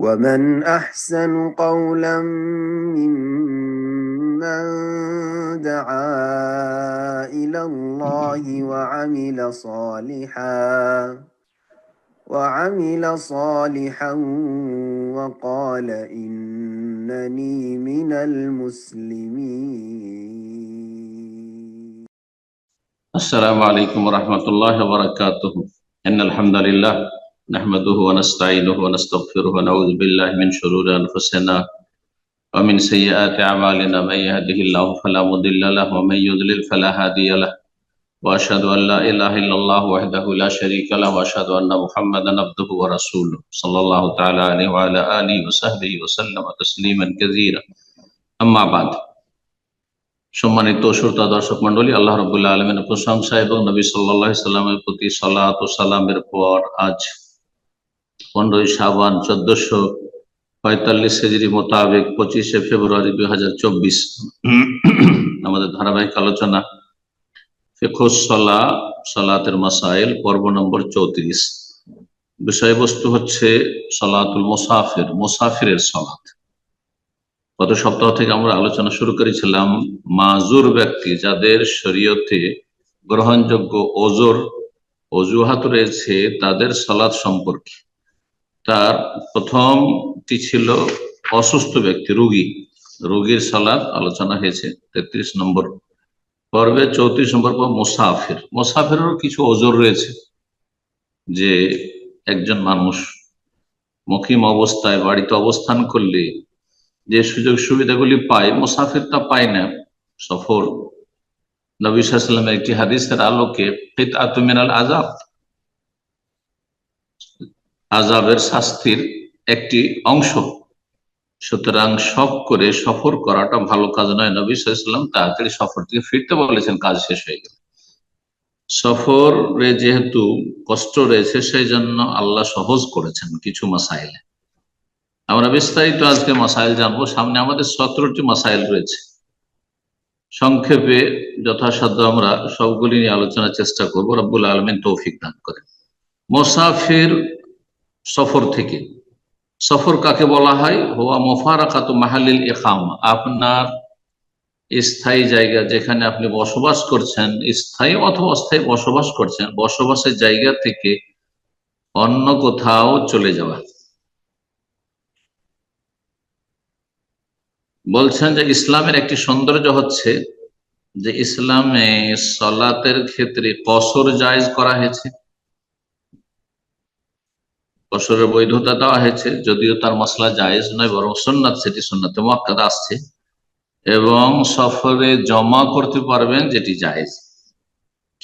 ومن أحسن قولا ممن دعا إلى الله وعمل صالحا وقال إنني من المسلمين. السلام عليكم ورحمة الله وبركاته. إن الحمد لله نحمده ونستعينه ونستغفره ونعوذ بالله من شرور أنفسنا ومن سيئات أعمالنا. من يهده الله فلا مضل له ومن يضلل فلا هادي له وأشهد أن لا إله إلا الله وحده لا شريك له وأشهد أن محمدا عبده ورسوله صلى الله تعالى عليه وعلى آله وصحبه وسلم تسليما كثيرا. أما بعد. সম্মানিত শ্রোতা দর্শক মন্ডলী, আল্লাহ রাব্বুল আলামিনের প্রশংসা এবং নবী সাল্লাল্লাহু আলাইহি সাল্লামের প্রতি সালাত ও সালামের পর আজ 15 শাবান 1445 হিজরি মোতাবেক 25 ফেব্রুয়ারি 2024 আমাদের ধারাবাহিক আলোচনা ফিকহুস সালাহ, সালাতের মাসাইল, পর্ব নম্বর 34। বিষয়বস্তু হচ্ছে সালাতুল মুসাফির, মুসাফিরের সালাত। গত সপ্তাহ থেকে আমরা আলোচনা শুরু করেছিলাম মাজুর ব্যক্তি, যাদের শরীয়তে গ্রহণযোগ্য অজুহাত রয়েছে, তাদের সালাত সম্পর্কে। তার প্রথমটি ছিল অসুস্থ ব্যক্তি, রোগীর সালাত আলোচনা হয়েছে 33 নম্বর পর্বে। 34 নম্বর পর মুসাফিরেরও কিছু ওজর রয়েছে, যে একজন মানুষ মুকিম অবস্থায় বাড়িতে অবস্থান করলে যে সুযোগ সুবিধাগুলি পায়, মুসাফির তা পায় না। সফর, নবী সাল্লাল্লাহু আলাইহি ওয়াসাল্লামের একটি হাদিসের আলোকে কিতআতু মিনাল আযাব, আযাবের শাস্তির একটি অংশ। সুতরাং শখ করে সফর করাটা ভালো কাজ নয়। নবী সাল্লাল্লাহু আলাইহি ওয়াসাল্লাম তাড়াতাড়ি সফর থেকে ফিরতে বলেছেন, কাজ শেষ হয়ে গেল। সফরে যেহেতু কষ্ট রয়েছে, সেই জন্য আল্লাহ সহজ করেছেন কিছু মাসাইলে। আমরা বিস্তারিত আজকে মাসাইল জানবো। সামনে আমাদের 17টি মাসাইল রয়েছে। সংক্ষেপে যথাসাধ্য আমরা সবগুলি নিয়ে আলোচনার চেষ্টা করবো। রব্বুল আলামিন তৌফিক দান করেন। মুসাফির সফর থেকে, সফর কাকে বলা হয়? হুয়া মুফারাকাতু মাহাল্লিল ইকামা, আপনার স্থায়ী জায়গা, যেখানে আপনি বসবাস করছেন, স্থায়ী অথবা অস্থায়ী বসবাস করছেন, বসবাসের জায়গা থেকে অন্য কোথাও চলে যাওয়া। বলছেন যে ইসলামের একটি সৌন্দর্য হচ্ছে যে ইসলামে সালাতের ক্ষেত্রে কসর জায়েজ করা হয়েছে, কসরের বৈধতা দেওয়া হয়েছে, যদিও তার মসলা জায়েজ নয় বরং সুন্নাত, সেটি সুন্নাতে মুআক্কাদা আসছে। এবং সফরে জমা করতে পারবেন, যেটি জায়েজ।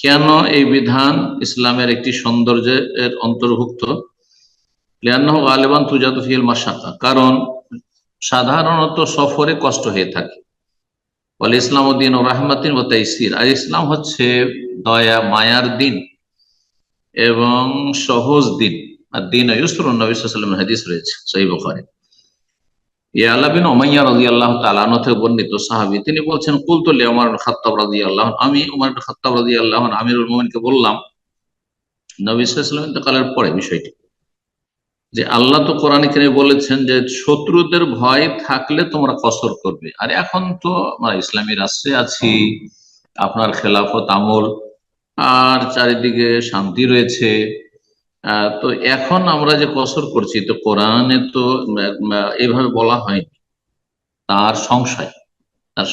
কেন এই বিধান ইসলামের একটি সৌন্দর্যের অন্তর্ভুক্ত? লিআন্নাহু গালিবান তুজাদু ফিল মাশাক্কা, কারণ সাধারণত সফরে কষ্ট হয়ে থাকে। ওয়াল ইসলামু দীনু রাহমাতিন ওয়া তাইসির, আর ইসলাম হচ্ছে দয়া মায়ার দিন এবং সহজ দিন। আর দিন ইউসরুন, নবী সাল্লাল্লাহু আলাইহি ওয়াসাল্লামের হাদিস রয়েছে সহিহ বুখারী। ইয়ালা বিন উমাইয়া রাদিয়াল্লাহু তাআলা আনহু থেকে বর্ণিত সাহাবী, তিনি বলছেন, কুলতু লি উমর ইবনে খাত্তাব রাদিয়াল্লাহু আনহু, আমি উমর ইবনে খাত্তাব রাদিয়াল্লাহু আনহু আমিরুল মুমিনকে বললাম, নবী সাল্লাল্লাহু আলাইহি ওয়াসাল্লাম ইন্তেকালের পরে বিষয়টি, যে আল্লাহ তো কোরআনে কারিমে বলেছেন যে শত্রুদের ভয় থাকলে তোমরা কসর করবে। আর এখন তো আমরা ইসলামী রাষ্ট্রে আছি, আপনার খেলাফত আমল, আর চারিদিকে শান্তি রয়েছে। তো এখন আমরা যে কসর করছি, তো কোরআনে তো এইভাবে বলা হয়নি। তার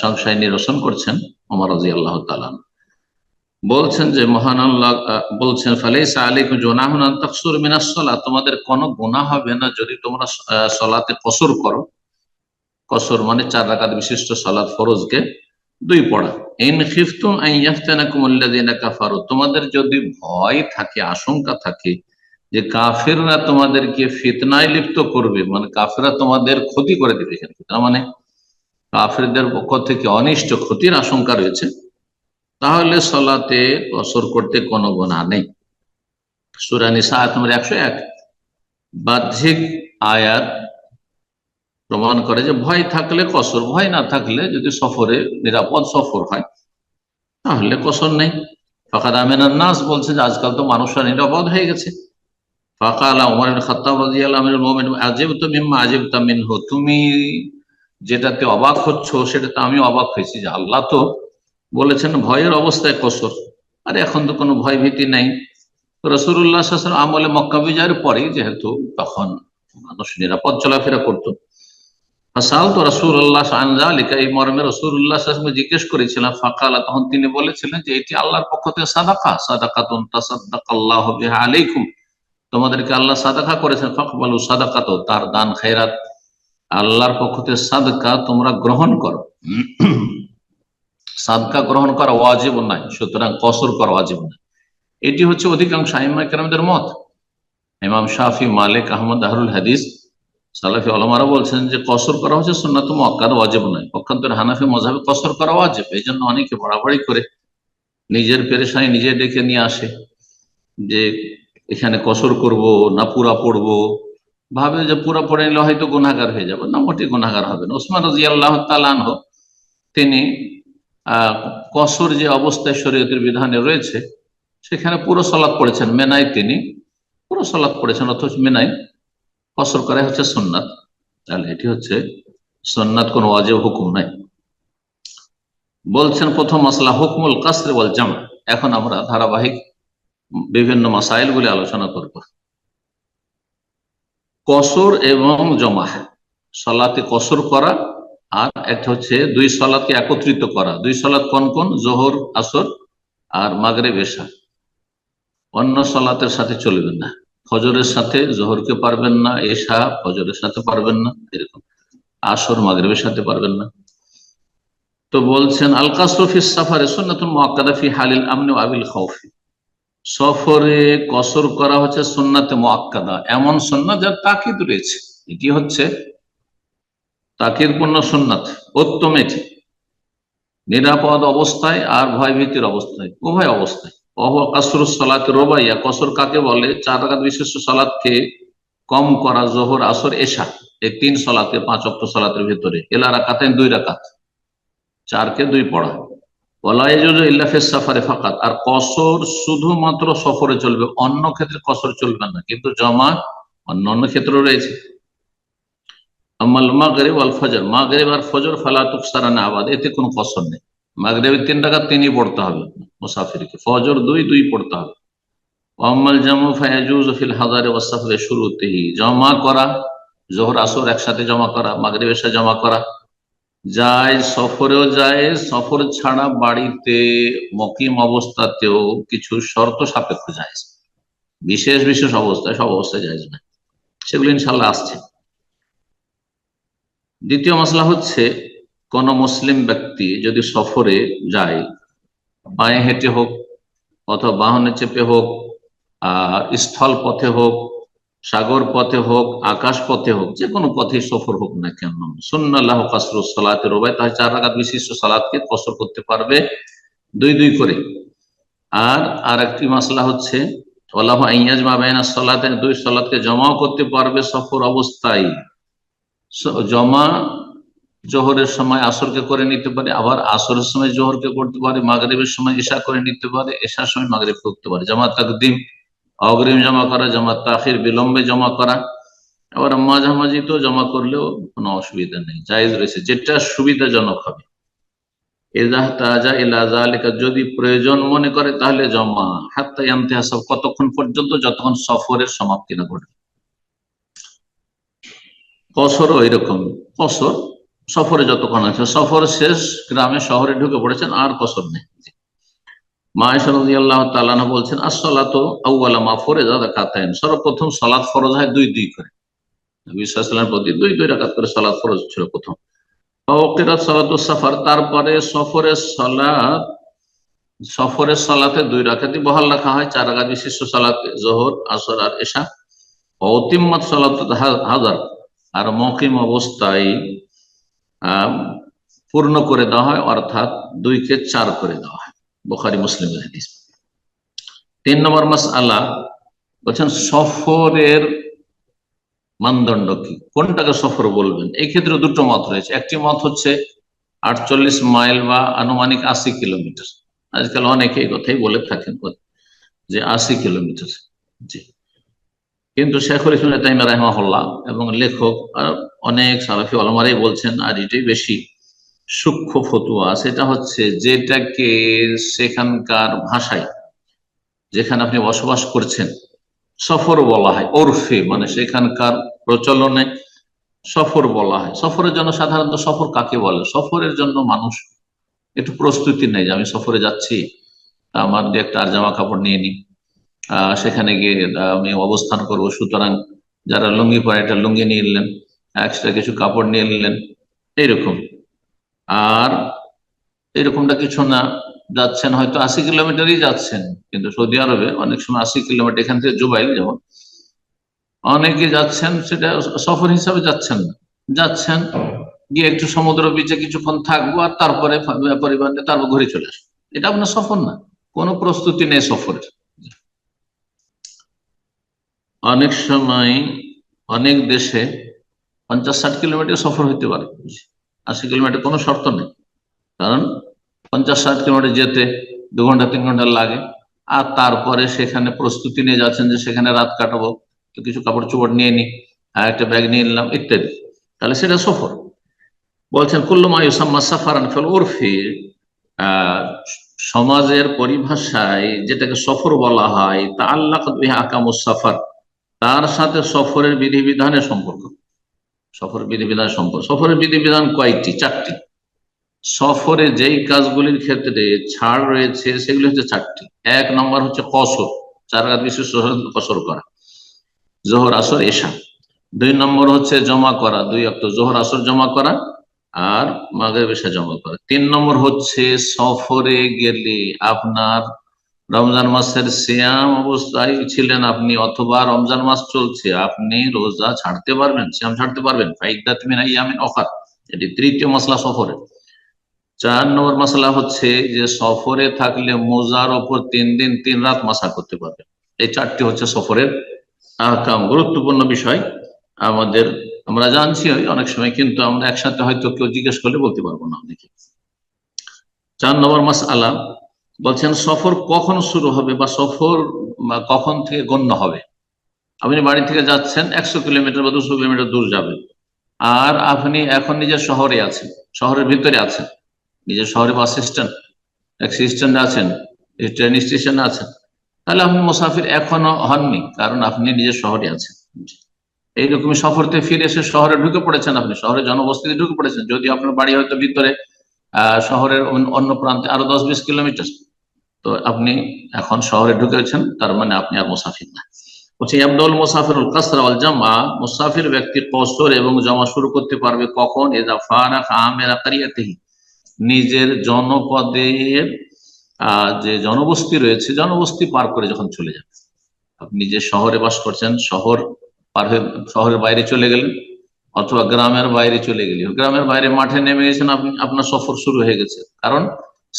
সংশয় নিরসন করছেন ওমর রাদিয়াল্লাহু তাআলা। বলছেন যে মহান আল্লাহ বলছেন, ফালাইসা আলাইকুম জুনাহুন আন তাকসুরু মিনাস সালাত, তোমাদের কোনো গুনাহ হবে না যদি তোমরা সালাতে কসর করো। কসর মানে 4 রাকাত বিশিষ্ট সালাত, ফরজকে 2 পড়া। ইন খিফতুম আন ইয়াফতানাকুমুল্লাযিনা কাফারু, তোমাদের যদি ভয় থাকে, আশঙ্কা থাকে যে কাফিররা তোমাদেরকে ফিতনায় লিপ্ত করবে, মানে কাফিররা তোমাদের ক্ষতি করে দিবে, তার মানে কাফিরদের পক্ষ থেকে অনিষ্ট ক্ষতির আশঙ্কা রয়েছে, তাহলে সালাতে কসর করতে কোনো গুনাহ নেই। সূরা নিসা আয়াত নম্বর 101 বাহ্যিক আয়াত প্রমাণ করে যে ভয় থাকলে কসর, ভয় না থাকলে যদি সফরে নিরাপদ সফর হয় তাহলে কসর নেই। ফাকাদ আমিনান নাস বলছে যে আজকাল তো মানুষরা নিরাপদ হয়ে গেছে, ফাকালা উমর ইবনে খাত্তাব রাদিয়াল্লাহু আনহু মুমিন আজিবতু মিম্মা আজিবতা মিনহু, তুমি যেটাতে অবাক হচ্ছ সেটাতে আমি অবাক হয়েছি যে আল্লাহ তো বলেছেন ভয়ের অবস্থায় কসর, আর এখন তো কোনো ভয় ভীতি নাই। রাসূলুল্লাহ সাল্লাল্লাহু আলাইহি ওয়াসাল্লাম আমলে মক্কা বিজয়ের পরেই, যেহেতু তখন মানুষ নিরাপদ চলাফেরা করতো, ফাসাল তো রাসূলুল্লাহ আন যালিকা, এই মর্মে রাসূলুল্লাহ সাল্লাল্লাহু আলাইহি ওয়াসাল্লাম জিজ্ঞেস করেছিলাম। ফাকালা, তখন তিনি বলেছিলেন যে এটি আল্লাহর পক্ষ থেকে সাদাকা, সাদাকাতুন তাসাদ্দাকাল্লাহু বিহা আলাইকুম, তোমাদেরকে আল্লাহ সাদাকা করেছেন, ফাকবালু সাদাকাত, তার দান খায়রাত আল্লাহর পক্ষ থেকে সাদকা তোমরা গ্রহণ করো। সাদকা গ্রহণ করা ওয়াজিব নাই, সুতরাং কসর করা ওয়াজিব নাই। এটি হচ্ছে অধিকাংশ আইম্মা কেরামদের মত। ইমাম শাফি, মালিক, আহমদ, আহলুল হাদিস, সালাফি ওলামারা বলছেন যে কসর করা হচ্ছে সুন্নাত মুআক্কাদা, ওয়াজিব নয়। পক্ষান্তরে হানাফি মাযহাবে কসর করা ওয়াজিব। এই জন্য অনেকে বাড়াবাড়ি করে নিজের পেরেশানি নিজে ডেকে নিয়ে আসে যে এখানে কসর করব না পুরা পড়বো, ভাবে যে পুরা পড়ে নিলে হয়তো গুনাহগার হয়ে যাবে, না, মোটেই গুনাহগার হবে না। ওসমান রাদিয়াল্লাহু তাআলা আনহু তিনি কসর যে অবস্থায় শরীয়তের বিধানে রয়েছে সেখানে পুরো সালাত পড়েছেন। মেনায় তিনি পুরো সালাত পড়েছেন, অথচ মেনায় কসর করা হচ্ছে সুন্নাত। তাহলে এটি হচ্ছে সুন্নাত, কোন ওয়াজিব হুকুম নাই। বলছেন প্রথম মাসলা হুকমুল কাসর ওয়াল জামা। এখন আমরা ধারাবাহিক বিভিন্ন মাসাইল গুলি আলোচনা করব। কসর এবং জমা, সালাতে কসর করা, আর একটা হচ্ছে দুই সালাতকে একত্রিত করা। দুই সালাত কোন কোন? জোহর, আসর আর মাগরিব, এশা। অন্য সালাতের সাথে চলবে না। ফজরের সাথে জোহরকে পারবেন না, এশা ফজরের সাথে পারবেন না, এরকম আসর মাগরিবের সাথে পারবেন না। তো বলছেন আল কাসরু ফি সাফারে সুন্নাতুন মুআক্কাদা ফি হালিল আমনি ওয়া আবিল খাউফি। সফরে কসর করা হচ্ছে সুন্নাতে মুআক্কাদা, এমন সুন্নাত যার তাকিদ রয়েছে। এটি হচ্ছে তাকিদপূর্ণ সুন্নাত, উত্তম এটি, নিরাপদ অবস্থায় আর ভয়ভীতির অবস্থায়, উভয় অবস্থায়। কাসরুস সালাত রুবাইয়া, কসর কাকে বলে? 4 রাকাত বিশিষ্ট সালাতকে কম করা, জোহর, আসর, এশা, এই 3 সালাতে, 5 ওয়াক্ত সালাতের ভিতরে, এলা রাকাতেন 2 রাকাত, 4 কে 2 পড়া। ওয়ালা ইয়াজুজু ইল্লা ফিস সাফারে ফাকাত, আর কসর শুধুমাত্র সফরে চলবে, অন্য ক্ষেত্রে কসর চলবে না, কিন্তু জমা অন্য ক্ষেত্রে রয়েছে। আমাল মাগরিব ওয়াল ফজর, মাগরিব আর ফজর ফালা তুকসারানা আবাদ, এতে কোনো কসর নেই। মাগরিবের 3 রাকাত 3ই পড়তে হবে মুসাফিরকে, ফজর 2 পড়তে হবে। আমাল জামু ফায়াজুজু ফিল হাদারি ওয়াস সাফরে শুরুতেহি, জমা করা, জোহর আসর একসাথে জমা করা, মাগরিব এশা জমা করা যায়, সফরেও যায়, সফর ছাড়া বাড়িতে মকিম অবস্থাতেও কিছু শর্ত সাপেক্ষ যায়, বিশেষ বিশেষ অবস্থায়, সব অবস্থায় যায় না, সেগুলো ইনশাল্লাহ আসছে। দ্বিতীয় মাসলা হচ্ছে কোন মুসলিম ব্যক্তি যদি সফরে যায়, পায়ে হেঁটে হোক অথবা বাহনে চেপে হোক, আর স্থল পথে হোক, সাগর পথে হোক, আকাশ পথে হোক, যে কোনো পথে সফর হোক না কেন, সুন্নাল্লাহু কাসরুস সালাতে রুবাই, তাহলে 4 রাকাত বিশিষ্ট সালাতকে কসর করতে পারবে 2 করে। আর আরেকটি মাসলা হচ্ছে ওয়ালাহু আইয়াজমা বাইনা সালাতাইন, 2 সালাতকে জমাও করতে পারবে সফর অবস্থায়। জমা জোহরের সময় আসরকে করে নিতে পারে, আবার আসরের সময় জোহরকে করতে পারে, মাগরিবের সময় ঈশা করে নিতে পারে, ঈশার সময় মাগরিব করতে পারে। জামাত তাকদিম অগ্রিম জমা করা, জামাত তাখির বিলম্বে জমা করা, আবার মাঝামাঝি তো জমা করলেও কোনো অসুবিধা নেই, জায়েজ রয়েছে, যেটা সুবিধাজনক হবে। যদি প্রয়োজন মনে করে তাহলে জমা, হাত্তা ইয়ান্তাহা, কতক্ষণ পর্যন্ত? যতক্ষণ সফরের সমাপ্তি না ঘটে। কসর ওই রকম, কসর সফরে যতক্ষণ আছে, সফর শেষ, গ্রামে শহরে ঢুকে পড়েছেন, আর কসর নেই। মা আয়েশা রাদিয়াল্লাহু তাআলা আনহা বলছেন আসসালাতু আউওয়ালা মা ফরযা রাকাতাইন, সর্বপ্রথম সালাত ফরজ হয় 2 করে। নবী সাল্লাল্লাহু আলাইহি ওয়াসাল্লাম প্রতি 2 রাকাত করে সালাত ফরজ ছিল প্রথম। ওয়াকিরাত সালাতুস সাফার, তারপরে সফরের সালাতে 2 রাকাতই বহাল রাখা হয়, 4 রাকাত বিশিষ্ট সালাত, যোহর, আসর আর এশা। অতিম্মাত সালাতুল হাজার, আর মুকিম অবস্থায় পূর্ণ করে দেওয়া হয়, অর্থাৎ 2 কে 4 করে দেওয়া হয়। বুখারী মুসলিমের হাদিস। 3 নম্বর মাসআলা বলছেন সফরের মানদণ্ড কি, কোনটাকে সফর বলবেন? এই ক্ষেত্রে 2টো মত রয়েছে। একটি মত হচ্ছে 48 মাইল বা আনুমানিক 80 কিলোমিটার। আজকাল অনেকে এই কথাই বলে থাকেন যে 80 কিলোমিটার। জি, কিন্তু শেখুল ইসলাম ইবনে তাইমিয়া রাহিমাহুল্লাহ এবং লেখক অনেক সালাফি ওলামারাই বলছেন, আর এটাই বেশি সূক্ষ্ম ফতুয়া, সেটা হচ্ছে যেটাকে সেখানকার ভাষায়, যেখানে আপনি বসবাস করছেন, সফর বলা হয়। ওরফে মানে সেখানকার প্রচলনে সফর বলা হয়। সফরের জন্য সাধারণত সফর কাকে বলে? সফরের জন্য মানুষ একটু প্রস্তুতি নেই যে আমি সফরে যাচ্ছি, তা আমার দিয়ে একটা আর জামা কাপড় নিয়ে নিই, সেখানে গিয়ে আমি অবস্থান করব, সুতরাং যারা লুঙ্গি পরে একটা লুঙ্গি নিয়ে নিলেন, এক্সট্রা কিছু কাপড় নিয়ে নিলেন, এইরকম। আর এরকমটা কিছু না, যাচ্ছেন হয়তো 80 কিলোমিটারই যাচ্ছেন, কিন্তু সৌদি আরবে অনেক সময় 80 কিলোমিটার, এখান থেকে জুবাইল যেমন, অনেকে যাচ্ছেন সেটা সফর হিসাবে যাচ্ছেন না, যাচ্ছেন গিয়ে একটু সমুদ্র বিচে কিছুক্ষণ থাকবো আর তারপরে পরিবার নিয়ে তারপর ঘুরে চলে আসবো। এটা আপনার সফর না, কোনো প্রস্তুতি নেই সফরের। অনেক সময় অনেক দেশে 50-60 কিলোমিটার সফর হইতে পারে, 80 কিলোমিটার কোনো শর্ত নেই, কারণ 50-60 কিলোমিটার যেতে 2 ঘন্টা 3 ঘন্টা লাগে। আর তারপরে সেখানে প্রস্তুতি নিয়ে যাচ্ছেন যে সেখানে রাত কাটাবো, তো কিছু কাপড় চোপড় নিয়ে নি, আর একটা ব্যাগ নিয়ে নিলাম ইত্যাদি, তাহলে সেটা সফর। বলছেন কুল্লু মা ইউসাম্মা সাফারান ফিল উরফি, আহ সমাজের পরিভাষায় যেটাকে সফর বলা হয়, তাআল্লাকাত বিহি আহকামুস সাফার, তার সাথে সফরের বিধিবিধানের সম্পর্ক। সফরের বিধিবিধান সম্পর্ক, সফরের বিধিবিধান কয়টি? 4টি। সফরে যেই কাজগুলির ক্ষেত্রে ছাড় রয়েছে সেগুলি হচ্ছে 4টি। 1 নম্বর হচ্ছে কসর, 4 রাকাত বিশিষ্ট কসর করা, জোহর আসর এশা। 2 নম্বর হচ্ছে জমা করা, 2 ওয়াক্ত জোহর আসর জমা করা আর মাগরিব এশা জমা করা। 3 নম্বর হচ্ছে সফরে গেলে আপনার রমজান মাসের সিয়াম অবস্থায় ছিলেন আপনি, অথবা রমজান মাস চলছে, আপনি রোজা ছাড়তে পারবেন, সিয়াম ছাড়তে পারবেন, ফাইদ্দাতুম মিন আইয়ামিন উখর। এটি তৃতীয় মাসলা সফরে। 4 নম্বর মাসলা হচ্ছে যে সফরে থাকলে মোজার ওপর 3 দিন 3 রাত মাসা করতে পারবে। এই 4টি হচ্ছে সফরের আহকাম, গুরুত্বপূর্ণ বিষয় আমাদের, আমরা জানছি অনেক সময়, কিন্তু আমরা একসাথে হয়তো কেউ জিজ্ঞেস করলে বলতে পারবো না অনেকে। 4 নম্বর মাসআলা বলছেন সফর কখন শুরু হবে বা সফর কখন থেকে গণ্য হবে। আপনি বাড়ি থেকে যাচ্ছেন 100 কিলোমিটার বা 200 কিলোমিটার দূর যাবেন, আর আপনি এখন নিজের শহরে আছেন, শহরের ভিতরে আছেন, নিজের শহরে বাস স্ট্যান্ড, ট্যাক্সি স্ট্যান্ডে আছেন, ট্রেন স্টেশনে আছেন, তাহলে আপনি মুসাফির এখনো হননি, কারণ আপনি নিজের শহরে আছেন। এইরকমই সফর থেকে ফিরে এসে শহরে ঢুকে পড়েছেন, আপনি শহরে জনবসতিতে ঢুকে পড়েছেন, যদি আপনার বাড়ি হয়তো ভিতরে, শহরের অন্য প্রান্তে আরো 10-20 কিলোমিটার, তো আপনি এখন শহরে ঢুকেছেন, তার মানে আপনি আর মুসাফির না। বলছে আব্দুল মুসাফিরুল কাসরা ওয়াল জামা, মুসাফির ব্যক্তি কসর এবং জমা শুরু করতে পারবে কখন? ইযা ফারাকা আমিরা ক্বরিয়াতিহি, নিজের জনপদের যে জনবস্তি রয়েছে, জনবস্তি পার করে যখন চলে যাবে। আপনি যে শহরে বাস করছেন, শহর পার হয়ে শহরের বাইরে চলে গেলেন, অথবা গ্রামের বাইরে চলে গেলেন, গ্রামের বাইরে মাঠে নেমে গেছেন, আপনি আপনার সফর শুরু হয়ে গেছে, কারণ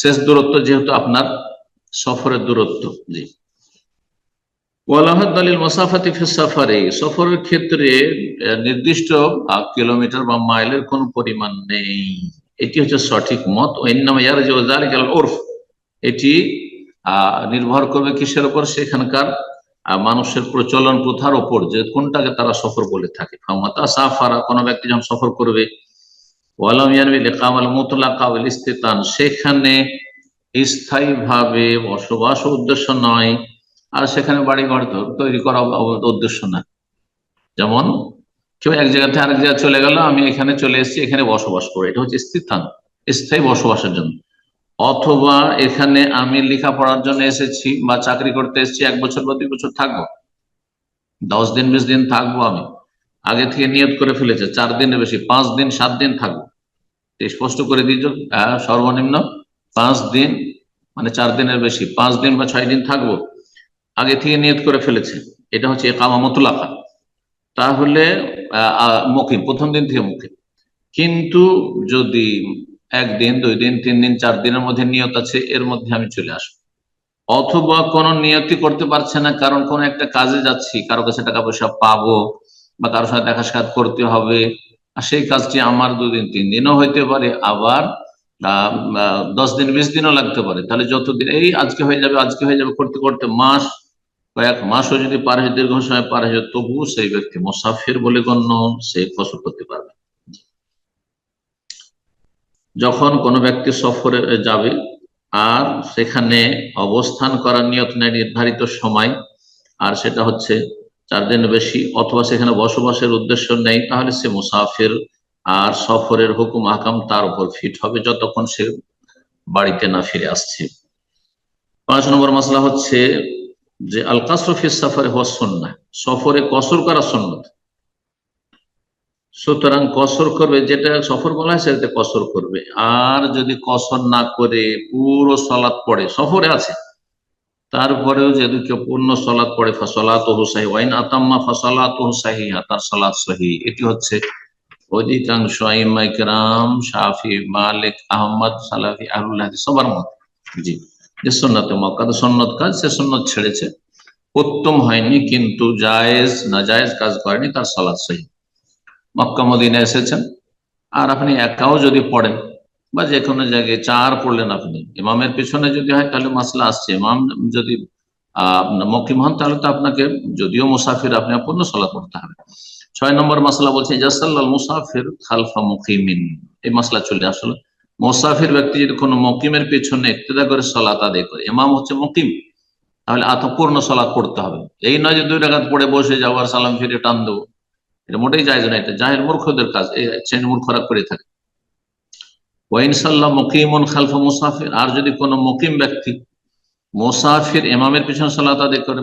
শেষ দূরত্ব যেহেতু আপনার সফরের দূরত্ব। জি, ওয়ালাহাদ দালিল মুসাফাতি ফি সাফারে, সফরের ক্ষেত্রে নির্দিষ্ট কিলোমিটার বা মাইলের কোন পরিমাণ নেই, এটি হচ্ছে সঠিক মত। ওয়াইন্নামা ইয়ারজিউ যালিকা আল উরফ, এটি নির্ভর করবে কিসের উপর? সেখানকার মানুষের প্রচলন প্রথার উপর, যে কোনটাকে তারা সফর বলে থাকে। ফামাতা সাফারা, কোন ব্যক্তি যখন সফর করবে, ওয়ালাম ইয়ানবি লিকামাল মুতলাকা ওয়াল ইস্তিতান, সেখানে স্থায়ী ভাবে বসবাস উদ্দেশ্য নয়, আর সেখানে বাড়ি ঘর তৈরি করা উদ্দেশ্য না। যেমন কেউ এক জায়গা থেকে আরেক জায়গায় চলে গেল, আমি এখানে চলে এসেছি, এখানে বসবাস করবো, এটা হচ্ছে স্থান, স্থায়ী বসবাসের জন্য। অথবা এখানে আমি লেখাপড়ার জন্য এসেছি বা চাকরি করতে এসেছি, 1 বছর বা 2 বছর থাকবো, 10 দিন 20 দিন থাকবো, আমি আগে থেকে নিয়ত করে ফেলেছে 4 দিনের বেশি, 5 দিন 7 দিন থাকবো, স্পষ্ট করে দিয়েছ সর্বনিম্ন 5 দিন, মানে 4 দিনের বেশি, 5 দিন বা 6 দিন থাকবো, আগে থেকে নিয়ত করে ফেলেছে, এটা হচ্ছে ইকামা মুতলাকা। তাহলে মুকিম, প্রথম দিন থেকে মুকিম। কিন্তু যদি 1 দিন 2 দিন 3 দিন 4 দিনের মধ্যে নিয়ত আছে, এর মধ্যে আমি চলে আসবো, অথবা কোনো নিয়তি করতে পারছে না, কারণ কোন একটা কাজে যাচ্ছি, কারো কাছে টাকা পয়সা পাবো বা কারোর সাথে দেখা সাক্ষাৎ করতে হবে, আর সেই কাজটি আমার 2 দিন 3 দিনও হইতে পারে, আবার 10 দিন 20 দিনও লাগতে পারে, তাহলে যতদিন এই আজকে হয়ে যাবে আজকে হয়ে যাবে করতে করতে মাস কয়েক মাসও যদি পার হয়, দীর্ঘ সময় পার হয়, তবুও সেই ব্যক্তি মুসাফির বলে গণ্য, সে কসর করতে পারবে। যখন কোনো ব্যক্তি সফরে যাবে আর সেখানে অবস্থান করার নিয়ত নেয় নির্ধারিত সময়, আর সেটা হচ্ছে 4 দিন বেশি, অথবা সেখানে বসবাসের উদ্দেশ্য নেই, তাহলে সে মুসাফির। আর সফরের হুকুম আহকাম তার উপর ফিট হবে যতক্ষণ সে বাড়িতে না ফিরে আসছে। 5 নম্বর মাসলা হচ্ছে যে আল কাসরু ফি সফরে হওয়া সুন্নাহ, সফরে কসর করা সুন্নত। সুতরাং কসর করবে, যেটা সফর বলা হয় সেটাতে কসর করবে। আর যদি কসর না করে পুরো সলাৎ পড়ে, সফরে আছে তারপরেও যদি কেউ পূর্ণ সলাৎ পড়ে, ফাসলাতুহু সাহিহ, ওয়াইন আতাম্মা ফাসলাতুহু সাহিহা, তার সালাত সহিহ। এটি হচ্ছে অধিকাংশ আইম্মায়ে কেরাম, শাফি, মালিক, আহমদ, সালাফি, আহলুল হাদিস সবার মত। জি, যে সুন্নতে মুআক্কাদা, সুন্নত কাজ, সে সুন্নত ছেড়েছে, উত্তম হয়নি কিন্তু জায়েজ নাজায়েজ কাজ করেনি, তার সালাত সহিহ। মক্কা মদিনায় এসেছেন আর আপনি একাও যদি পড়েন বা যে কোনো জায়গায় 4 পড়লেন, আপনি ইমামের পিছনে যদি হয় তাহলে মাসলা আসছে, ইমাম যদি মকিম হন তাহলে তো আপনাকে, যদিও মুসাফির, আপনি পূর্ণ সালাত পড়তে হবে। 6 নম্বর মাসলা বলছে জাসাল্লাল মুসাফির খালফা মুকিমিন। এই মাসলা চলে আসলে মুসাফির ব্যক্তি যদি কোনো মকিমের পিছনে ইক্তেদা করে সালাত আদায় করে, ইমাম হচ্ছে মকিম, তাহলে পূর্ণ সালাত পড়তে হবে। এই নয় যে 2 রাকাত পড়ে বসে যাবো আর সালাম ফিরে টান দেবো, এটা মোটেই জায়েজ না, এটা জাহেল মূর্খদের কাজ, এই শ্রেণী মূর্খরা করে থাকে। ওয়াইনসাল্লাহ মুকিমুন খালফা মুসাফির, আর যদি কোনো মুকিম ব্যক্তি মুসাফির ইমামের পিছনে সালাত আদায় করে,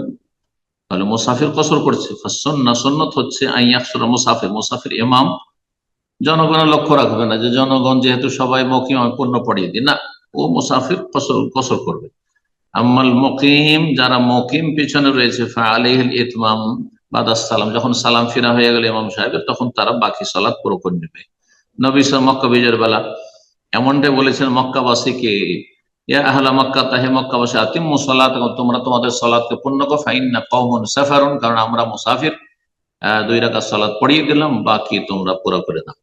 তাহলে মুসাফির কসর করছে। সুন্নাত হচ্ছে আইয়াকসুরা মুসাফির, মুসাফির ইমাম জনগণের লক্ষ্য রাখবে না যে জনগণ যেহেতু সবাই মুকিম, আমি পূর্ণ পড়িয়ে দিই, না, ও মুসাফির কসর করবে। আম্মাল মুকিম, যারা মুকিম পিছনে রয়েছে, ফাআলাইহিল ইতমাম বাদাস সালাম, যখন সালাম ফিরা হয়ে গেল ইমাম সাহেবের, তখন তারা বাকি সালাত পুরো করে নেবে। নবী সাল্লাল্লাহু মক্কা বিজয়ের বেলা এমনটাই বলেছেন মক্কাবাসীকে, ইয়া আহলা মক্কা, তাহে মক্কাবাসী, আতিম্মু সালাতাকুম, তোমরা তোমাদের সালাতকে পূর্ণ করো, ফাইন্না কওমুন সাফারুন, কারণ আমরা মুসাফির, 2 রাকাত সালাত পড়িয়ে দিলাম, বাকি তোমরা পুরো করে দাও।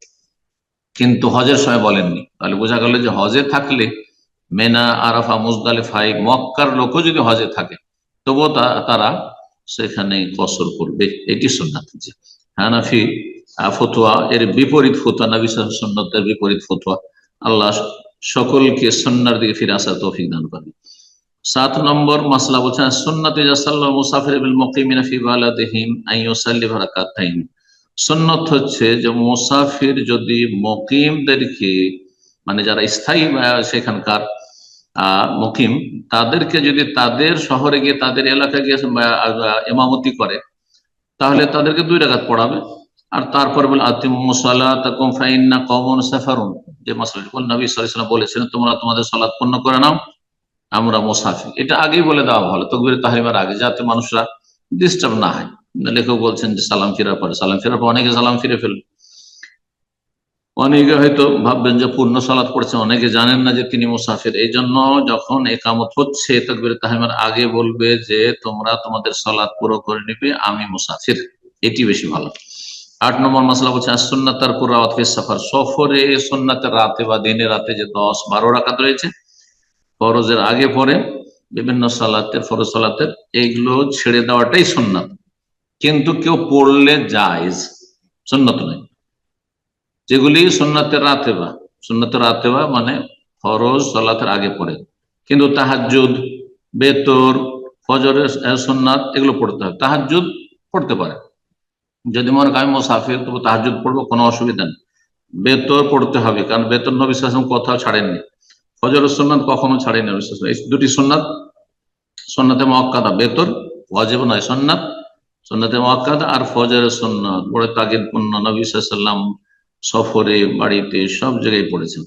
কিন্তু হজের সময় বলেননি। তাহলে বোঝা গেল যে হজে থাকলে মেনা, আরাফা, মুজদালিফায় মক্কার লোকও যদি হজে থাকে তবুও তারা সেখানে কসর করবে, এটি সুন্নাত। হানাফি ফতোয়া এর বিপরীত ফতোয়া, নবী সাল্লাল্লাহু আলাইহি ওয়াসাল্লাম সুন্নতের বিপরীত ফতোয়া। আল্লাহ সকলকে সুন্নাহর দিকে ফিরে আসার তৌফিক দান করবে। 7 নম্বর মাসলা বলছেন সুন্নাতে জাসাল্লাল মুসাফির বিল মুকিমিনা ফি বালাদিহিম আইয়ুসাল্লি রাকাতাইন। সুন্নত হচ্ছে যে মুসাফির যদি মুকিমদেরকে, মানে যারা স্থায়ী সেখানকার মুকিম, তাদেরকে যদি তাদের শহরে গিয়ে, তাদের এলাকায় গিয়ে ইমামতি করে, তাহলে তাদেরকে 2 রাকাত পড়াবে। আর তারপর বলে আতিম্মু সালাতাকুম ফাইন্না কওমুন সাফারুন, যে মাসলাটি নবী সাল্লাল্লাহু আলাইহি ওয়াসাল্লাম বলেছেন, তোমরা তোমাদের সালাত পূর্ণ করে নাও, আমরা মুসাফির। এটা আগেই বলে দেওয়া ভালো, তাকবীরে তাহরিমার আগে, যাতে মানুষরা ডিস্টার্ব না হয়। লেখক বলছেন যে সালাম ফিরার পরে, অনেকে সালাম ফিরে ফেলবে, অনেকে হয়তো ভাববেন যে পূর্ণ সালাত পড়ছেন, অনেকে জানেন না যে তিনি মুসাফির। এই জন্য যখন একামত হচ্ছে তাকবীরে তাহরিমার আগে বলবে যে তোমরা তোমাদের সালাত পুরো করে নিবে, আমি মুসাফির, এটি বেশি ভালো। 8 নম্বর মাসলা বলছে সুন্নাতার কুরাত ফি সফর, সফরে সুন্নাতের রাতে বা দিনে রাতে যে 10-12 রাকাত রয়েছে ফরজের আগে পরে বিভিন্ন সালাতের, ফরজ সালাতের, এইগুলো ছেড়ে দেওয়াটাই সুন্নাত। কিন্তু কেউ পড়লে জায়েজ, সুন্নাত নয়। যেগুলি সুন্নাতের রাতেবা মানে ফরজ সালাতের আগে পড়ে, কিন্তু তাহাজ্জুদ, বেতর, ফজরের সুন্নাত এগুলো পড়তে হয়। তাহাজ্জুদ পড়তে পারে, যদি মনে করেন আমি মুসাফির তবু তাহাজ্জুদ পড়বো, কোনো অসুবিধা নেই। বেতর পড়তে হবে, কারণ বেতর নবী সাল্লাল্লাহু আলাইহি ওয়াসাল্লাম কোথাও ছাড়েননি, ফজরের সুন্নাত কখনো ছাড়েনি নবী সাল্লাল্লাহু আলাইহি ওয়াসাল্লাম। এই 2টি সুন্নাত, সুন্নাতে মুআক্কাদা, বেতর ওয়াজিব নয়, সুন্নাত, সুন্নাতে মুআক্কাদা আর ফজরের সুন্নাত বড় তাকিদপূর্ণ, নবী সাল্লাল্লাহু আলাইহি ওয়াসাল্লাম সফরে, বাড়িতে, সব জায়গায় পড়েছেন।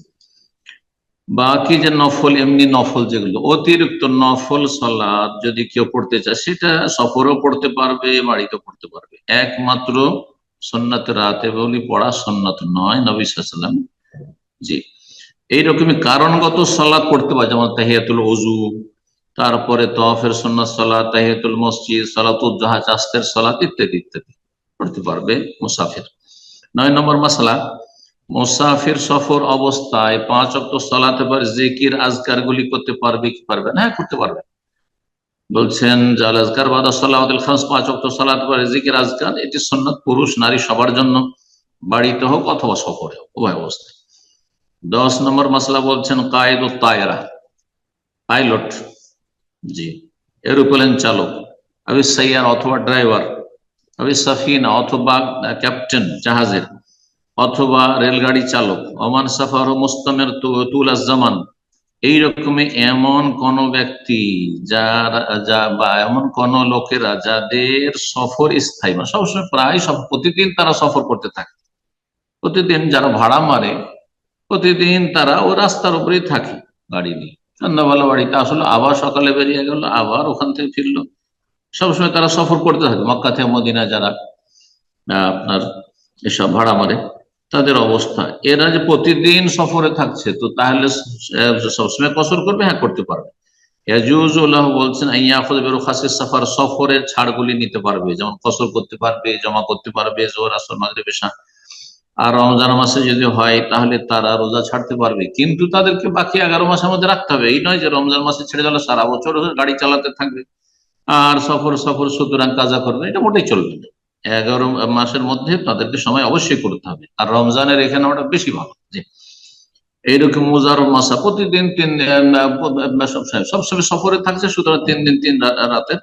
বাকি যে নফল, এমনি নফল যেগুলো অতিরিক্ত নফল সালাত যদি কেউ পড়তে চায়, সেটা সফরেও পড়তে পারবে, বাড়িতেও পড়তে পারবে। একমাত্র সুন্নাত রাতে বলি পড়া সুন্নাত নয়, নবী সাল্লাল্লাহু আলাইহি ওয়াসাল্লাম। জি, এইরকমই কারণগত সালাত পড়তে পারে, যেমন তাহিয়াতুল ওযু, তারপরে তাওয়াফের সুন্নাত সালাত, তাহিয়াতুল মসজিদ, সালাতুল দুহা, চাস্তের সালাত, ইত্যাদি ইত্যাদি পড়তে পারবে মুসাফির। 9 নম্বর মাসলা, মুসাফির সফর অবস্থায় 5 ওয়াক্ত সালাতে পর জিকির আজকার গুলি করতে পারবে কি পারবে না? হ্যাঁ, করতে পারবে। বলছেন জাল আজকার বাদা সালাওয়াতুল খামস, 5 ওয়াক্ত সালাত পরে জিকির আজকার, এটি সুন্নাত পুরুষ নারী সবার জন্য, বাড়িতে হোক অথবা সফরে হোক, উভয় অবস্থায়। 10 নম্বর মাসলা বলছেন কায়েদুত তায়রা, পাইলট, জি, এরোপ্লেন চালক, আবি সাইয়ার অথবা ড্রাইভার, আবি সাফিনা অথবা ক্যাপ্টেন জাহাজের, অথবা রেলগাড়ি চালক, ওমান সাফার মুস্তামের তুল জামান, এইরকমই এমন কোন ব্যক্তি বা এমন কোন লোকেরা যাদের সফর স্থায়ী, মানে সবসময় প্রায় সব প্রতিদিন তারা সফর করতে থাকে, প্রতিদিন যারা ভাড়া মারে প্রতিদিন তারা ও রাস্তার উপরেই থাকে গাড়ি নিয়ে, সন্ধ্যাবেলা বাড়িতে আসলো, আবার সকালে বেরিয়ে গেল, আবার ওখান থেকে ফিরলো, সবসময় তারা সফর করতে থাকে। মক্কা থেকে মদিনা যারা আপনার এসব ভাড়া মারে তাদের অবস্থা, এরা যে প্রতিদিন সফরে থাকছে, তো তাহলে সবসময় কসর করবে? হ্যাঁ, করতে পারবে। ইয়াজুজুল্লাহ বলছেন সাফার, সফরের ছাড়গুলি নিতে পারবে, যেমন কসর করতে পারবে, জমা করতে পারবে জোহর আসর মাগরিব এশা। আর রমজান মাসে যদি হয় তাহলে তারা রোজা ছাড়তে পারবে, কিন্তু তাদেরকে বাকি 11 মাসের মধ্যে রাখতে হবে। এই নয় যে রমজান মাসে ছেড়ে দিলে সারা বছর গাড়ি চালাতে থাকবে আর সফর সফর সুতরাং কাজা করবে, এটা মোটেই চলবে না। 11 মাসের মধ্যে তাদেরকে সময় অবশ্যই করতে হবে। আর রমজানের এখানে ওটা বেশি ভালো, যে এইরকম মুজারম মাসা প্রতিদিন 3 সবসময় সফরে থাকছে, সুতরাং 3 দিন 3 রাতের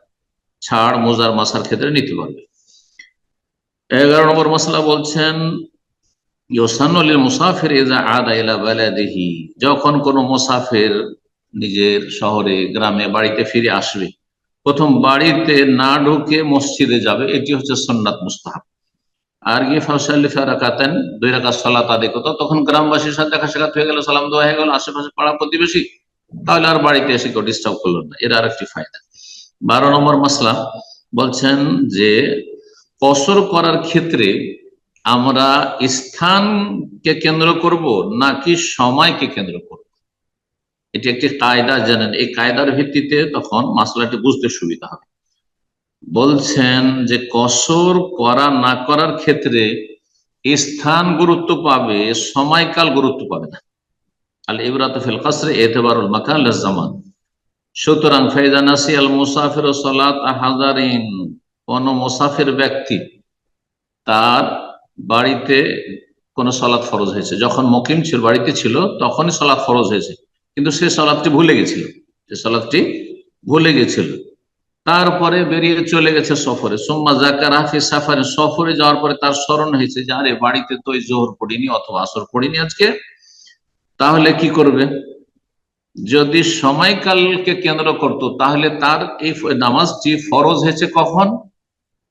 ছাড় মুজার মাসার ক্ষেত্রে নিতে পারবে। 11 নম্বর মশলা বলছেন মুসাফির ইজা আদা ইলা বালাদিহি, যখন কোন মুসাফির নিজের শহরে গ্রামে বাড়িতে ফিরে আসবে, প্রথম বাড়িতে না ঢুকে মসজিদে যাবে, এটি হচ্ছে সুন্নাত মুস্তাহাব। আর গিয়ে ফাসাল্লি রাকাতান, 2 রাকাত সালাত আদায় করতে, তখন গ্রামবাসীর সাথে দেখা সাক্ষাৎ হয়ে গেল, সালাম দেওয়া হয়ে গেল, আশেপাশে পাড়া প্রতিবেশী, তাহলে আর বাড়িতে এসে কেউ ডিস্টার্ব করলো না, এর আরেকটি ফায়দা। 12 নম্বর মাসলা বলছেন যে কসর করার ক্ষেত্রে আমরা স্থানকে কেন্দ্র করব নাকি সময়কে কেন্দ্র করব, এটি একটি কায়দা জানেন, এই কায়দার ভিত্তিতে তখন মাসলাটি বুঝতে সুবিধা হবে। বলছেন যে কসর করা না করার ক্ষেত্রে স্থান গুরুত্ব পাবে, সময়কাল গুরুত্ব পাবে না। আল ইবরাতু ফিল কসর ইতিবারুল মাকান লিজ জামান। সুতরাং ফাইদা নাসি আল মুসাফির সালাত হাজারিন, কোন মুসাফির ব্যক্তি তার বাড়িতে কোন সালাত ফরজ হয়েছে, যখন মুকিম ছিল বাড়িতে ছিল তখনই সালাত ফরজ হয়েছে, কিন্তু সে সালাতটি ভুলে গেছিল, তারপরে বেরিয়ে চলে গেছে সফরে, সুম্মা যাকারা ফি সাফারে, সফরে যাওয়ার পরে তার স্মরণ হয়েছে যে আরে বাড়িতে তো জোহর পড়িনি অথবা আসর পড়িনি আজকে, তাহলে কি করবে? যদি সময়কালকে কেন্দ্র করত তাহলে তার এই নামাজটি ফরজ হয়েছে কখন?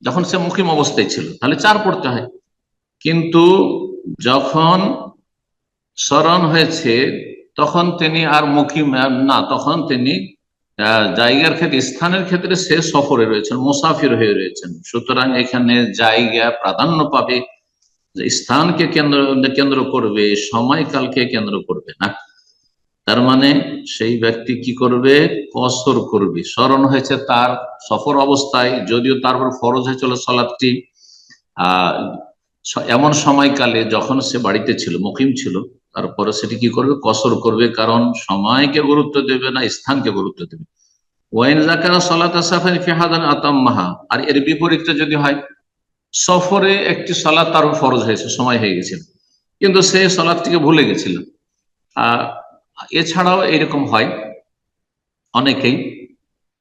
যখন সে মুকিম অবস্থায় ছিল, তাহলে 4 পড়তে হয়। কিন্তু যখন স্মরণ হয়েছে তখন তিনি আর মুকিম না, তখন তিনি জায়গার ক্ষেত্রে, স্থানের ক্ষেত্রে সে সফরে রয়েছেন, মুসাফির হয়ে রয়েছেন, সুতরাং এখানে জায়গা প্রাধান্য পাবে, স্থানকে কেন্দ্র করবে, সময়কালকে কেন্দ্র করবে না। তার মানে সেই ব্যক্তি কি করবে? কসর করবে। স্মরণ হয়েছে তার সফর অবস্থায়, যদিও তারপর ফরজ হয়েছিল সালাতটি এমন সময়কালে যখন সে বাড়িতে ছিল, মুকিম ছিল, তারপরে সেটি কি করবে? কসর করবে, কারণ সময়কে গুরুত্ব দেবে না, স্থানকে গুরুত্ব দেবে। ওয়াইন যাকারা সালাত সাফারি ফি হাদান আতাম্মাহা, আর এর বিপরীতটা যদি হয়, সফরে একটি সালাত তার ফরজ হয়েছে, সময় হয়ে গেছিল, কিন্তু সে সালাতটিকে ভুলে গেছিল। এছাড়াও এরকম হয় অনেকেই,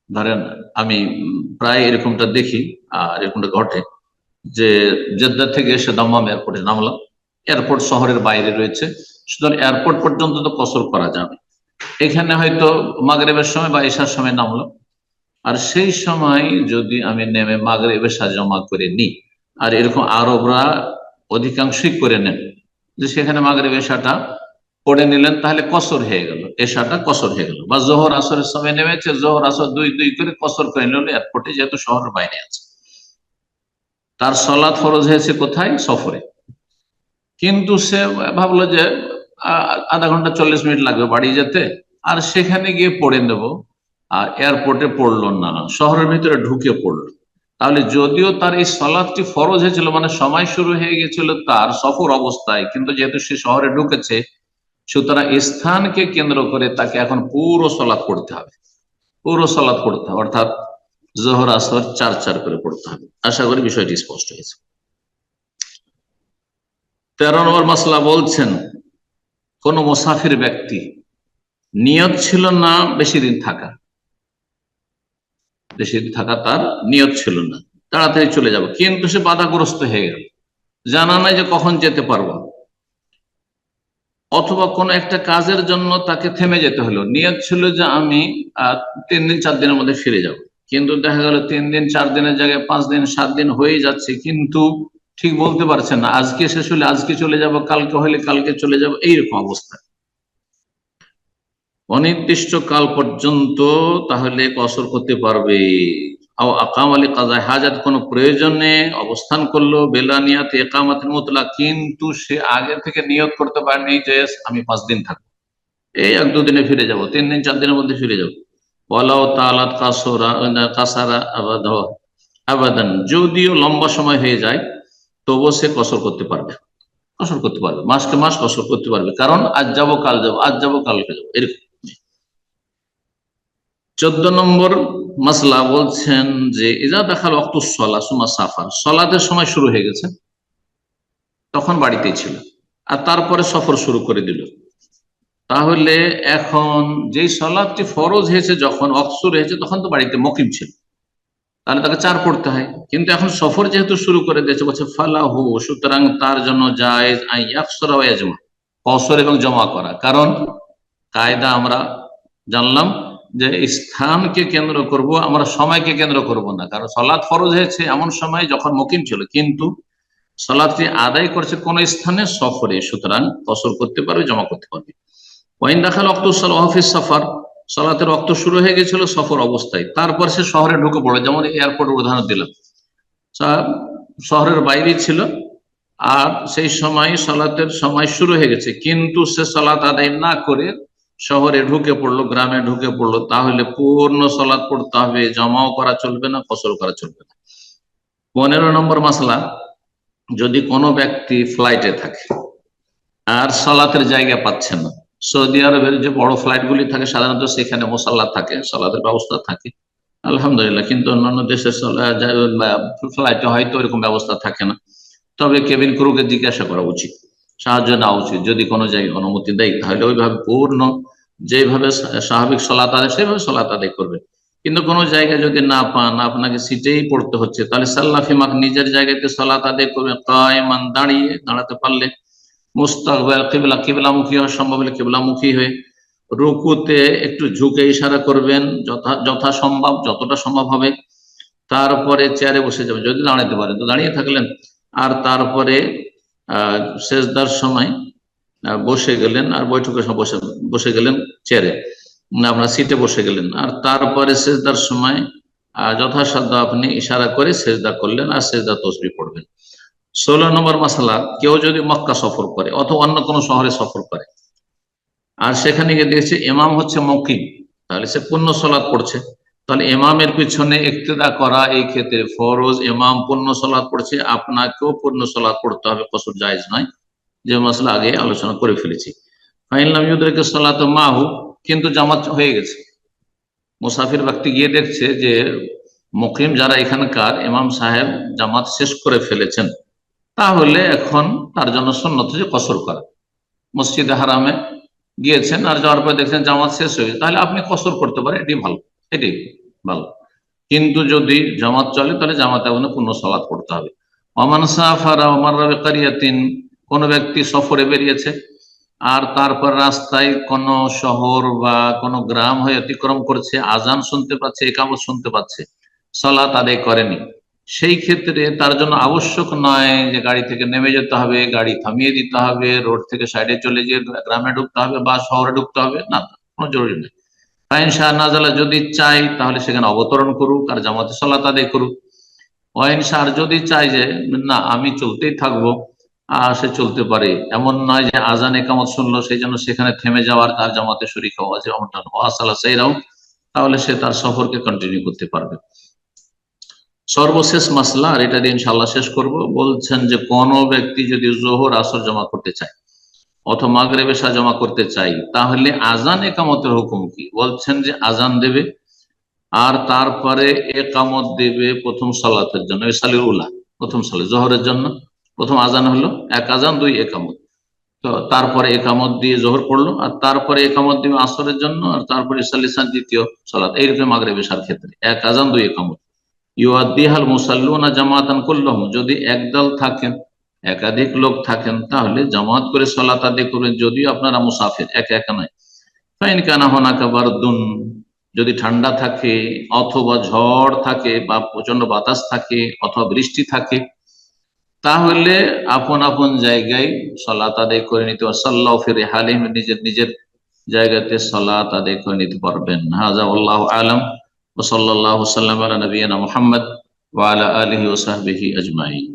ধরেন আমি প্রায় এরকমটা দেখি আর এরকমটা ঘটে, যে জেদ্দা থেকে এসে দাম্মাম এয়ারপোর্টে নামলাম, এয়ারপোর্ট শহরের বাইরে রয়েছে, সুতরাং এয়ারপোর্ট পর্যন্ত তো কসর করা যাবে। এখানে হয়তো মাগরিবের সময় বা এশার সময় নামলাম, আর সেই সময় যদি আমি নেমে মাগরিব এশা জমা করে নিই, আর এরকম আরবরা অধিকাংশই করে নেন যে সেখানে মাগরিব এশাটা পড়ে নিলেন, তাহলে কসর হয়ে গেল, এশাটা কসর হয়ে গেল। বা জোহর আসরের সময় নেমেছে, জোহর আসর 2 করে কসর করে নিল এয়ারপোর্টে, যেহেতু শহরের বাইরে আছে। তার সালাত ফরজ হয়েছে কোথায়? সফরে। কিন্তু সে ভাবলো যে আধা ঘন্টা 40 মিনিট লাগবে বাড়ি যেতে, আর সেখানে গিয়ে পড়ে নেব, আর এয়ারপোর্টে পড়লো না, শহরের ভিতরে ঢুকে পড়লো। তাহলে যদিও তার এই সালাতটি ফরজ হয়েছিল, মানে সময় শুরু হয়ে গেছিল তার সফর অবস্থায়, কিন্তু যেহেতু সে শহরে ঢুকেছে, সুতরাং স্থানকে কেন্দ্র করে তাকে এখন পুরো সালাত পড়তে হবে। পুরো সালাত পড়তে হবে, অর্থাৎ জোহর আসর 4 করে পড়তে হবে। আশা করি বিষয়টি স্পষ্ট হয়েছে। 13 নম্বর মাসলা বলছেন, কোন মুসাফির ব্যক্তি নিয়ত ছিল না বেশি দিন থাকা, তার নিয়ত ছিল না, তাড়াতাড়ি চলে যাবে, কিন্তু সে বাধাগ্রস্ত হয়ে গেল, জানা নাই যে কখন যেতে পারবো, অথবা কোন একটা কাজের জন্য তাকে থেমে যেতে হলো। নিয়ত ছিল যে আমি 3 দিন 4 দিনের মধ্যে ফিরে যাব, কিন্তু দেখা গেল 3 দিন 4 দিনের জায়গায় 5 দিন 7 দিন হয়ে যাচ্ছে, কিন্তু ঠিক বলতে পারছেন না, আজকে শেষ হলে আজকে চলে যাব, কালকে হলে কালকে চলে যাব, এইরকম অবস্থা, অনির্দিষ্ট কাল পর্যন্ত তাহলে কসর করতে পারবে। আকাম আলী কাজায় হাজাত, কোন প্রয়োজনে অবস্থান করলো, বেলা নিয়াতে একামাতের মুতলাক, কিন্তু সে আগে থেকে নিয়ত করতে পারেনি যে আমি 5 দিন থাকবো, এই 1-2 দিনে ফিরে যাব, 3 দিন 4 দিনের মধ্যে ফিরে যাব, ওয়ালাউ তাআলাত কাসারা আবাদান, যদিও লম্বা সময় হয়ে যায় তবুও সে কসর করতে পারবে, মাসকে মাস কসর করতে পারবে, কারণ আজ যাবো কাল যাবো, আজ যাবো কালকে যাবো, এরকম। 14 নম্বর মাসলা বলছেন যে ইজা দেখাল ওয়াক্তুস সালাহ সুম্মা সাফার, সালাতের সময় শুরু হয়ে গেছে, তখন বাড়িতেই ছিল, আর তারপরে সফর শুরু করে দিল, তাহলে এখন যেই সালাতটি ফরজ হয়েছে, যখন ওয়াক্ত শুরু হয়েছে তখন তো বাড়িতে মুকিম ছিল, তাহলে তাকে 4 পড়তে হয়, কিন্তু এখন সফর যেহেতু শুরু করে দিয়েছে, বলছে ফালাহু, সুতরাং তার জন্য জায়েজ আন ইয়াকসুরা ওয়া ইয়াজমা, কসর এবং জমা করা। কারণ কায়দা আমরা জানলাম যে স্থানকে কেন্দ্র করব, আমরা সময়কে কেন্দ্র করব না, কারণ সালাত ফরজ হয়েছে এমন সময় যখন মুকিম ছিল, কিন্তু সালাতটি আদায় করছে কোন স্থানে, সফরে, সুতরাং কসর করতে পারবে, জমা করতে পারবে। ওয়াইন দাখাল ওয়াক্তুস সালাহ ফিস সাফার, সালাতের ওয়াক্ত শুরু হয়ে গেছিল সফর অবস্থায়, তারপর সে শহরে ঢুকে পড়ে, যেমন এয়ারপোর্টের উদাহরণ দিলাম, শহরের বাইরে ছিল, আর সেই সময় সালাতের সময় শুরু হয়ে গেছে, কিন্তু সে সালাত আদায় না করে শহরে ঢুকে পড়লো, গ্রামে ঢুকে পড়লো, তাহলে পূর্ণ সালাত পড়তে হবে, জমাও করা চলবে না, কসর করা চলবে না। 15 নম্বর মাসলা, যদি কোনো ব্যক্তি ফ্লাইটে থাকে আর সালাতের জায়গা পাচ্ছে না, সৌদি আরবের যে বড় ফ্লাইট গুলি থাকে সাধারণত সেখানে মুসাল্লা থাকে, সালাতের ব্যবস্থা থাকে আলহামদুলিল্লাহ, কিন্তু অন্যান্য দেশের ফ্লাইটে হয়তো এরকম ব্যবস্থা থাকে না, তবে কেবিন ক্রুকে জিজ্ঞাসা করা উচিত, সাহায্য নেওয়া উচিত, যদি কোনো জায়গায় অনুমতি দেয় তাহলে ওইভাবে পূর্ণ যেভাবে স্বাভাবিক সালাত আদায় সেভাবে সালাত আদায় করবে। কিন্তু কোনো জায়গায় যদি না পান, আপনাকে সিটেই পড়তে হচ্ছে, তাহলে সাল্লাফিমাক, নিজের জায়গাতে সালাত আদায় করবে, কায়মান, দাঁড়াতে পারলে, মুস্তাকবিল কিবলা, কিবলামুখী হওয়া সম্ভব হলে কিবলামুখী হয়ে, রুকুতে একটু ঝুঁকে ইশারা করবেন যথাসম্ভব, যতটা সম্ভব হবে, তারপরে চেয়ারে বসে যাবেন, যদি দাঁড়াতে পারেন তো দাঁড়িয়ে থাকলেন, আর তারপরে সেজদার সময় বসে গেলেন, আর বৈঠকের সময় বসে গেলেন চেয়ারে, আপনার সিটে বসে গেলেন, আর তারপরে সেজদার সময় যথাসাধ্য আপনি ইশারা করে সেজদা করলেন, আর সেজদা তসবিহ পড়বেন। 16 নম্বর মাসালা, কেউ যদি মক্কা সফর করে অথবা অন্য কোনো শহরে সফর করে, আর সেখানে গিয়ে দেখছে ইমাম হচ্ছে মুকিম, তাহলে সে পূর্ণ সালাত পড়ছে, তাহলে ইমামের পিছনে ইক্তেদা করা এই ক্ষেত্রে ফরজ, ইমাম পূর্ণ সালাত পড়ছে, আপনাকেও পূর্ণ সালাত পড়তে হবে, কসর জায়েজ নয়, যে মসলা আগে আলোচনা করে ফেলেছি। ফাইনলাম ইউদরিকা সালাত মাহু, কিন্তু জামাত হয়ে গেছে, মুসাফির ব্যক্তি গিয়ে দেখছে যে মুকিম যারা এখানকার ইমাম সাহেব জামাত শেষ করে ফেলেছেন, তাহলে এখন তার জন্য সুন্নত যে কসর করা, মসজিদে হারামে গিয়েছেন আর যাওয়ার পর দেখছেন জামাত শেষ হয়ে গেছে, তাহলে আপনি কসর করতে পারেন, এটি ভালো। কিন্তু যদি জামাত চলে তাহলে জামাতে আপনি পূর্ণ সালাত পড়তে হবে। ওমান সাফারা ওমাররা বিকারিয়াতিন, কোন ব্যক্তি সফরে বেরিয়েছে আর তারপর রাস্তায় কোন শহর বা কোন গ্রাম হয়ে অতিক্রম করছে, আজান শুনতে পাচ্ছে, ইকামত শুনতে পাচ্ছে, সালাত আদায় করেনি, সেই ক্ষেত্রে তার জন্য আবশ্যক নয় যে গাড়ি থেকে নেমে যেতে হবে, গাড়ি থামিয়ে দিতে হবে, রোড থেকে সাইডে চলে গিয়ে গ্রামে ঢুকতে হবে বা শহরে ঢুকতে হবে, না, কোনো জরুরি নেই। ফাইন শাহ নাজালা, যদি চাই তাহলে সেখানে অবতরণ করুক আর জামাতে সালাত আদায় করুক। ওয়াইন শাহ, যদি চাই যে না আমি চলতেই থাকবো, সে চলতে পারে, এমন নয় যে আজান একামত শুনলো সেই জন্য সেখানে থেমে যাওয়ার, তার জামাতে শরীক হওয়া আছে এমনটা ওয়াসালা সেইরাও, তাহলে সে তার সফরকে কন্টিনিউ করতে পারবে। সর্বশেষ মাসলা, আর এটা দিয়ে ইনশাআল্লাহ শেষ করব, বলছেন যে কোন ব্যক্তি যদি জোহর আসর জমা করতে চায় অথবা মাগরিব এশা জমা করতে চাই, তাহলে আজান একামতের হুকুম কি? বলছেন যে আজান দেবে আর তারপরে একামত দেবে প্রথম সালাতের জন্য, ইসালির উলা, প্রথম সালাত জোহরের জন্য। প্রথম আজান হলো, এক আজান দুই একামত। তো তারপরে একামত দিয়ে জোহর পড়লো, আর তারপরে একামত দিবে আসরের জন্য, আর তারপরে ইসালিসান দ্বিতীয় সালাত। এইরকম মাগরিব ইশার ক্ষেত্রে এক আজান দুই একামত। ইউআদ্দিহাল মুসাল্লুনা জামাতান কুল্লাহুম, যদি একদল থাকেন, একাধিক লোক থাকেন, তাহলে জামাত করে সালাত আদায় করবেন, যদিও আপনারা মুসাফির, একা একা নয়। ফাইন কানা হুনাকা বারদুন, যদি ঠান্ডা থাকে অথবা ঝড় থাকে বা প্রচন্ড বাতাস থাকে অথবা বৃষ্টি থাকে, তাহলে আপন আপন জায়গায় সালাত আদায় করে নিতে পারবেন। সাল্লাল্লাহু ফি রিহালিহিম, নিজের নিজের জায়গাতে সালাত আদায় করে নিতে পারবেন। হাযা আল্লাহু আ'লাম ওয়া সাল্লাল্লাহু সাল্লাম আলা নবিয়িনা মুহাম্মদ ওয়া আলা আলিহি ওয়া সাহবিহি আজমাইন।